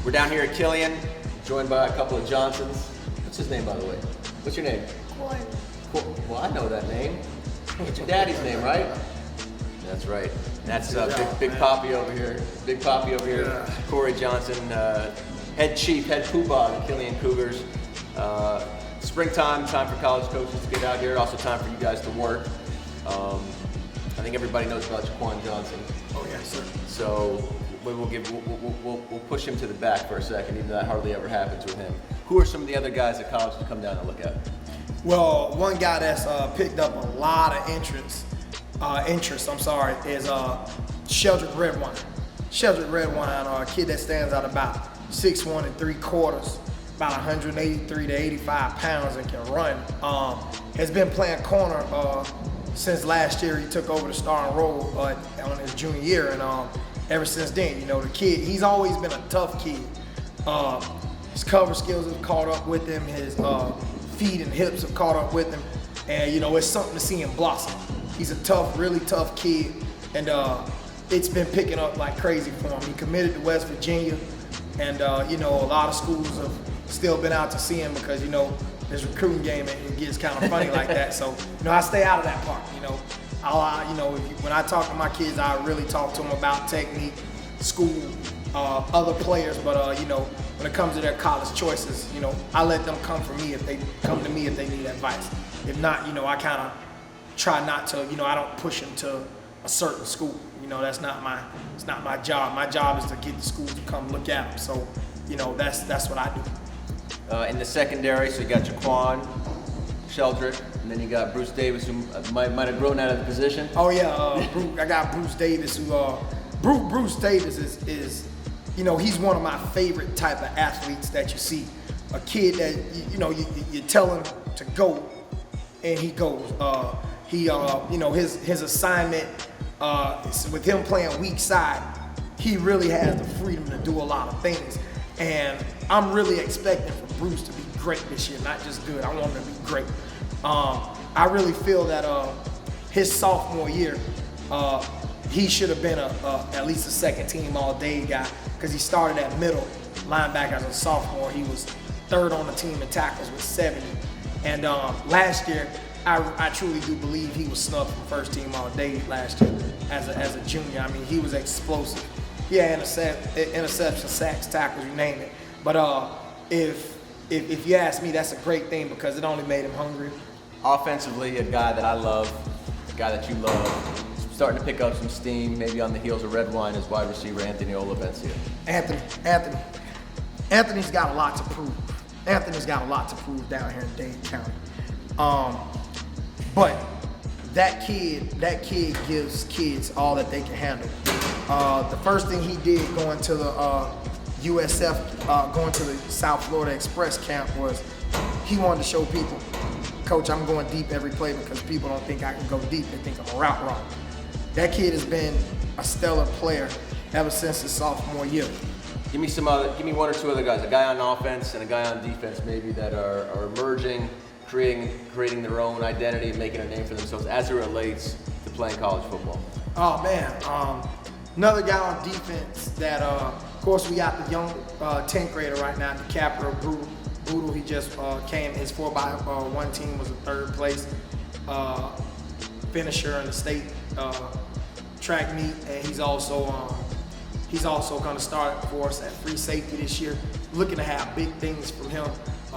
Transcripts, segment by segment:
We're down here at Killian, joined by a couple of Johnsons. What's his name, by the way? What's your name? Cory. Well, I know that name. It's your daddy's name, right? That's right. That's Big Poppy over here. Big Poppy over here. Yeah. Cory Johnson, head poobah of the Killian Cougars. Springtime, time for college coaches to get out here. Also time for you guys to work. I think everybody knows about Jaquan Johnson. Oh yes, sir. So we'll push him to the back for a second, even though that hardly ever happens with him. Who are some of the other guys at college to come down and look at? Well, one guy that's picked up a lot of interest, is Sheldrick Redwine. Sheldrick Redwine, a kid that stands out about 6'1" ¾ about 183 to 85 pounds and can run. Has been playing corner since last year. He took over the starting role on his junior year, and ever since then, the kid, he's always been a tough kid. His cover skills have caught up with him. His feet and hips have caught up with him, and it's something to see him blossom. He's a tough, really tough kid, and it's been picking up like crazy for him. He committed to West Virginia, and a lot of schools have still been out to see him because this recruiting game, it gets kind of funny like that. So I stay out of that part. When I talk to my kids, I really talk to them about technique, school, other players. But when it comes to their college choices, I let them come to me if they need advice. If not, I kind of try not to. I don't push them to a certain school. It's not my job. My job is to get the schools to come look at them. So that's what I do. In the secondary, so you got Jaquan, Sheldrick, and then you got Bruce Davis, who might have grown out of the position. Oh yeah, I got Bruce Davis, who Bruce Davis is he's one of my favorite type of athletes that you see. A kid that you tell him to go, and he goes. His assignment with him playing weak side, he really has the freedom to do a lot of things. And I'm really expecting for Bruce to be great this year, not just good. I want him to be great. I really feel that his sophomore year, he should have been at least a second team all-day guy because he started at middle linebacker as a sophomore. He was third on the team in tackles with 70. And last year, I truly do believe he was snubbed from first team all-day last year as a junior. I mean, he was explosive. Yeah, interceptions, sacks, tackles, you name it. But if you ask me, that's a great thing because it only made him hungry. Offensively, a guy that I love, a guy that you love, starting to pick up some steam, maybe on the heels of Redwine, is wide receiver Anthony Olavencia. Anthony's got a lot to prove. Anthony's got a lot to prove down here in Dade County. But that kid gives kids all that they can handle. The first thing he did going to the USF, going to the South Florida Express camp was he wanted to show people, Coach, I'm going deep every play because people don't think I can go deep. They think I'm a route runner. That kid has been a stellar player ever since his sophomore year. Give me one or two other guys, a guy on offense and a guy on defense maybe that are emerging, creating their own identity and making a name for themselves as it relates to playing college football. Oh man, another guy on defense that, of course, we got the young 10th grader right now, DiCaprio Boodle. He just came. His 4x1 team was a third place finisher in the state track meet, and he's also going to start for us at free safety this year. Looking to have big things from him.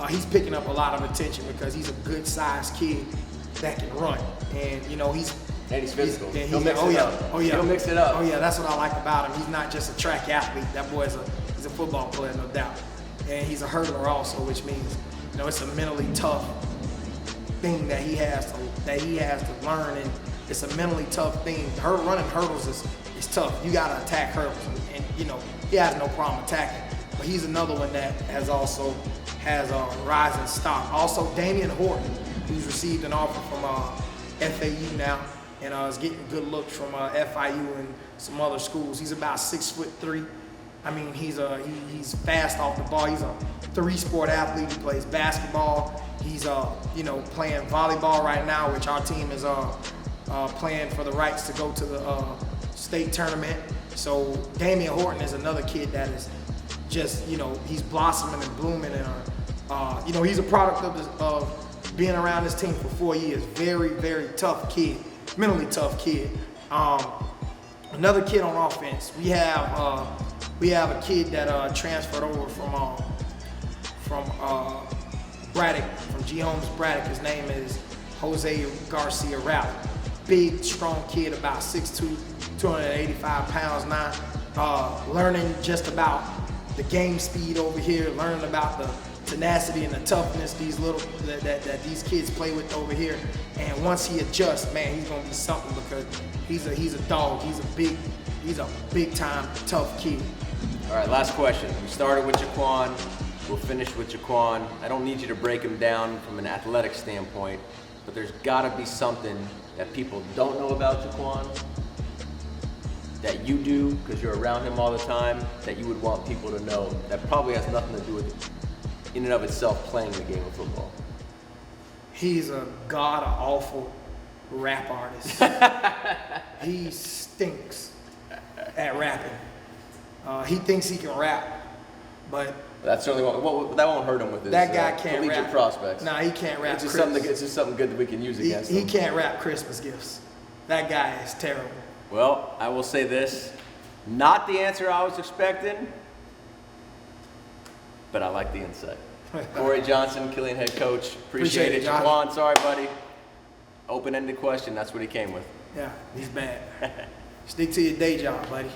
He's picking up a lot of attention because he's a good-sized kid that can run, and he's physical. He'll mix it up. Oh yeah, that's what I like about him. He's not just a track athlete. That boy's he's a football player, no doubt. And he's a hurdler also, which means it's a mentally tough thing that he has to learn, and it's a mentally tough thing. Running hurdles is tough. You gotta attack hurdles, and he has no problem attacking. But he's another one that has a rising stock. Also, Damian Horton, who's received an offer from FAU now, and is getting good looks from FIU and some other schools. He's about 6'3". I mean, he's fast off the ball. He's a three-sport athlete. He plays basketball. He's playing volleyball right now, which our team is playing for the rights to go to the state tournament. So Damian Horton is another kid that is just, you know, he's blossoming and blooming, and you know, he's a product of being around this team for 4 years. Very, very tough kid, mentally tough kid. Another kid on offense, we have a kid that transferred over from Braddock, from G. Holmes Braddock. His name is Jose Garcia Rally. Big, strong kid, about 6'2", 285 pounds now. Learning just about the game speed over here, learning about the tenacity and the toughness that these kids play with over here. And once he adjusts, man, he's gonna be something, because he's a dog. He's a big time tough kid. All right, last question. We started with Jaquan. We'll finish with Jaquan. I don't need you to break him down from an athletic standpoint, but there's got to be something that people don't know about Jaquan that you do, because you're around him all the time, that you would want people to know, that probably has nothing to do with, in and of itself, playing the game of football. He's a god-awful rap artist. He stinks at rapping. He thinks he can rap, but that certainly won't hurt him with his that guy can't collegiate rap. prospects. Nah, he can't rap. It's just something good that we can use against him. He can't rap Christmas gifts. That guy is terrible. Well, I will say this, not the answer I was expecting, but I like the insight. Cory Johnson, Killian head coach, appreciate it. Jaquan, sorry buddy. Open-ended question, that's what he came with. Yeah, he's bad. Stick to your day job, buddy.